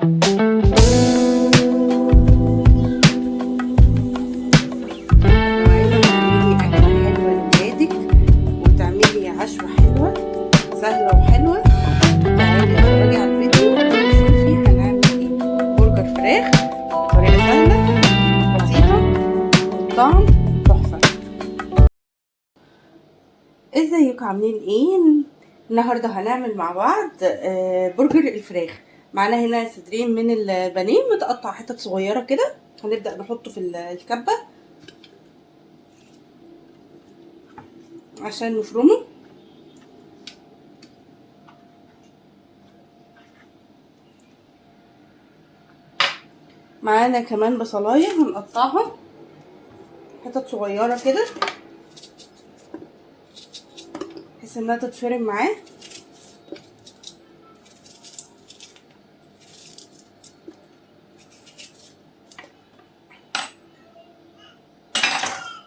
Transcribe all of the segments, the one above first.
سهلة وحلوة. تعالي اتفرجي على الفيديو وشوفي هنعمل ايه. برجر فراخ، طريقة سهلة بسيطة، طعم تحفة. ازيكم عاملين ايه؟ النهاردة هنعمل مع بعض برجر الفراخ. معانا هنا صدرين من البانيه متقطع حتت صغيرة كده، هنبدأ نحطه في الكبة عشان نفرمه. معانا كمان بصلايه هنقطعها حتت صغيره كده بحيث انها تتفرم معاه.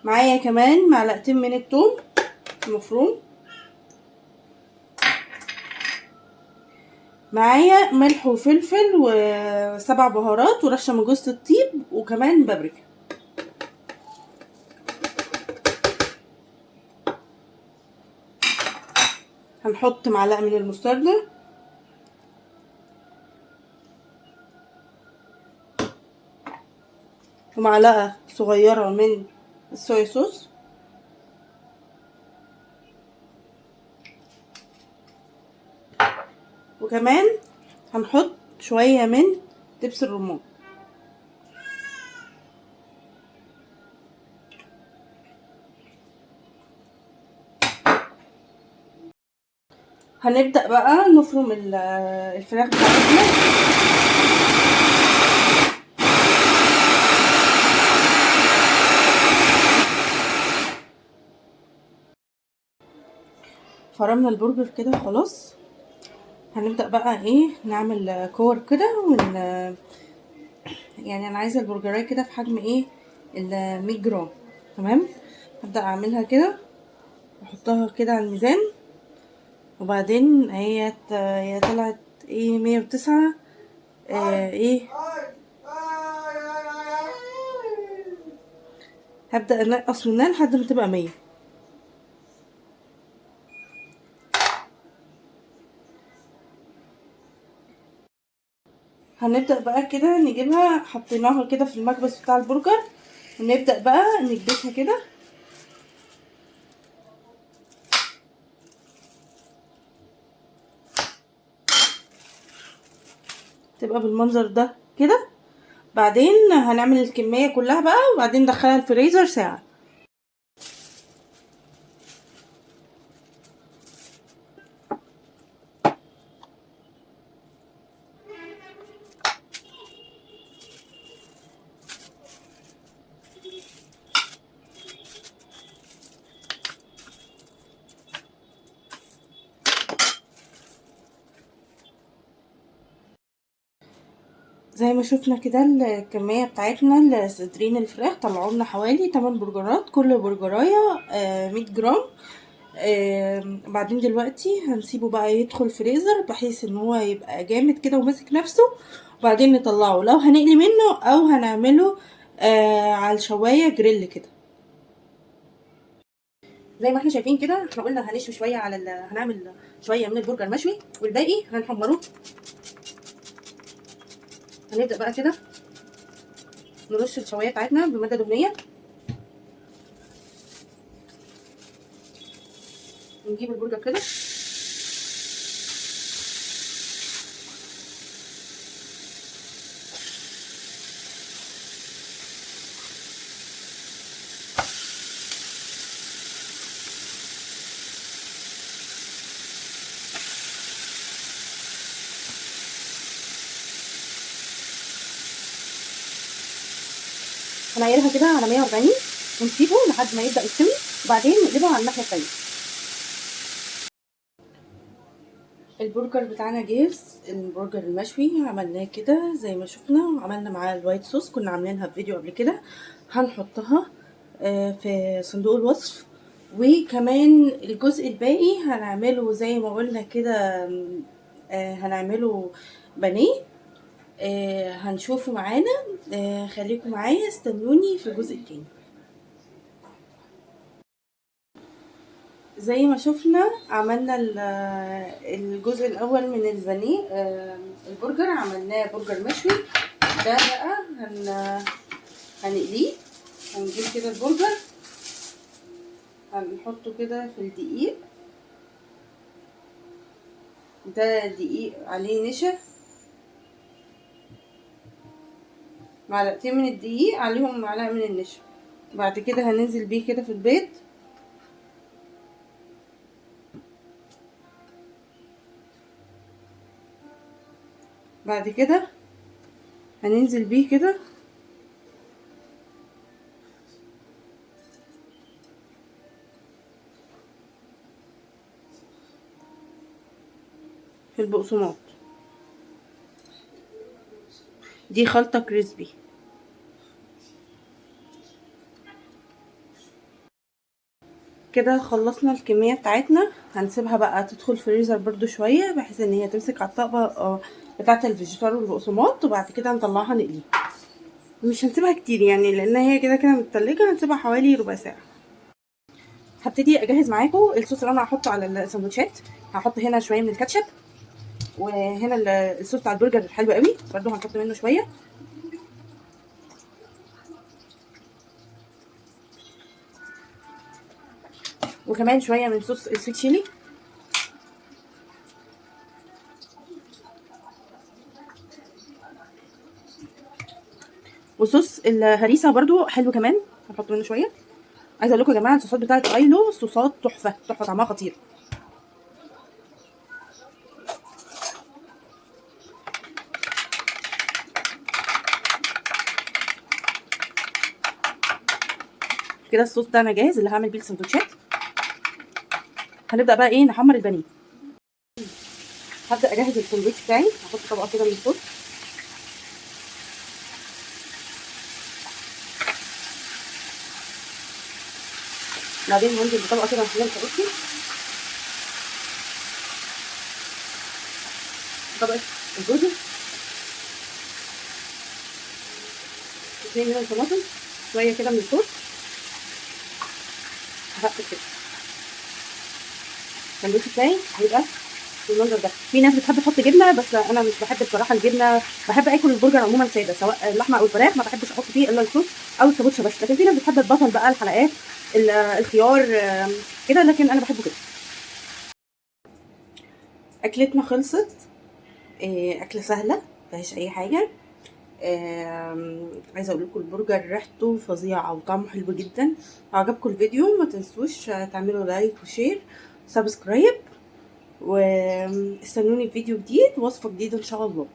معايا كمان معلقتين من الثوم المفروم. معايا ملح وفلفل و7 بهارات ورشه من جوز الطيب وكمان بابريكا. هنحط معلقه من المستردة ومعلقه صغيره من الصويا صوص وكمان هنحط شويه من دبس الرمان. هنبدأ بقى نفرم الفراخ بتاعتنا. فرمنا البرجر كده خلاص. هنبدأ بقى ايه نعمل كور كده يعني انا عايزة البرجرايه كده في حجم ايه 100 جرام. تمام، هبدأ اعملها كده واحطها كده على الميزان. وبعدين هي طلعت ايه 109 ايه. هبدأ انقص منها لحد ما تبقى 100. هنبدأ بقى كده نجيبها، حطيناها كده في المكبس بتاع البرجر ونبدأ بقى نكبسها كده. تبقى بالمنظر ده كده. بعدين هنعمل الكمية كلها بقى وبعدين ندخلها الفريزر ساعة. زي ما شفنا كده الكمية بتاعتنا لصدرين الفراخ طلعوا لنا حوالي 8 برجرات، كل برجرايه 100 جرام. بعدين دلوقتي هنسيبه بقى يدخل الفريزر بحيث ان هو يبقى جامد كده وماسك نفسه. وبعدين نطلعه لو هنقلي منه او هنعمله على الشوايه جريل كده. زي ما احنا شايفين كده، احنا قلنا هنشوي شويه هنعمل شويه من البرجر مشوي والباقي هنحمره. هنبدا بقى كده نرش الشوايه بتاعتنا بماده دهنيه. ونجيب البرجر كده هنعيرها كده على 140 ونسيبه لحد ما يبدا يستوي وبعدين نقلبه على الناحيه التانيه. البرجر بتاعنا جاهز. البرجر المشوي عملناه كده زي ما شفنا وعملنا معاه الوايت صوص، كنا عاملينها في فيديو قبل كده. هنحطها في صندوق الوصف. وكمان الجزء الباقي هنعمله زي ما قلنا كده، هنعمله بانيه هنشوفه معانا. خليكم معايا، استنوني في الجزء التاني. زي ما شفنا عملنا الجزء الاول من البانيه، البرجر عملناه برجر مشوي. ده بقى هنقليه. هنجيب كده البرجر، هنحطه كده في الدقيق. ده دقيق عليه نشا، معلقتين من الدقيق عليهم معلقه من النشا. بعد كده هننزل بيه كده في البيض. بعد كده هننزل بيه كده في البقسماط. دي خلطة كريسبي. كده خلصنا الكمية بتاعتنا. هنسيبها بقى تدخل فريزر برضو شوية بحيث ان هي تمسك على الطبقة بتاعة الفيجيتار والبقسماط، وبعد كده هنطلعها نقليها. مش هنسيبها كتير يعني لان هي كده كده متلجة، هنسيبها حوالي ربع ساعة. هبتدي اجهز معاكم الصوص اللي انا هحطه على السندوتشات. هحط هنا شوية من الكاتشب، وهنا الصوص بتاع البرجر حلو قوي برضو هنحط منه شوية، وكمان شوية من صوص السويت شيلي، وصوص الهريسه برضو حلو كمان هنحط منه شويه. عايزه اقول لكم يا جماعه الصوصات بتاعت ايلو صوصات تحفه تحفه، طعمها خطير. كده الصوص بتاعنا جاهز اللي هعمل بيه السندوتشات. هنبدا بقى ايه نحمر البانيه. هبدا اجهز الساندوتش بتاعي. هحط طبقه كده من الصوص، بعدين هنزل بطبقه كده من الكاروتي، طبقه الجوز، 2 من الطماطم، شويه كده من الصوص. هقفل كده. الساندوتش بتاعي هيبقى بالمنظر ده. في ناس بتحب تحط جبنه بس انا مش بحب بصراحه الجبنه. بحب اكل البرجر عموما ساده، سواء اللحمه او الفراخ ما بحبش احط فيه الا الصوص او الكابوتشا بس. لكن في ناس بتحب البصل بقى، الحلقات، الخيار كده، لكن انا بحبه كده. اكلتنا خلصت. اكله سهله مفيهاش اي حاجه. عايزه اقول لكم البرجر ريحته فظيعه وطعمه حلو جدا. لو عجبكم الفيديو ما تنسوش تعملوا لايك وشير سبسكرايب، واستنوني في فيديو جديد ووصفه جديده ان شاء الله.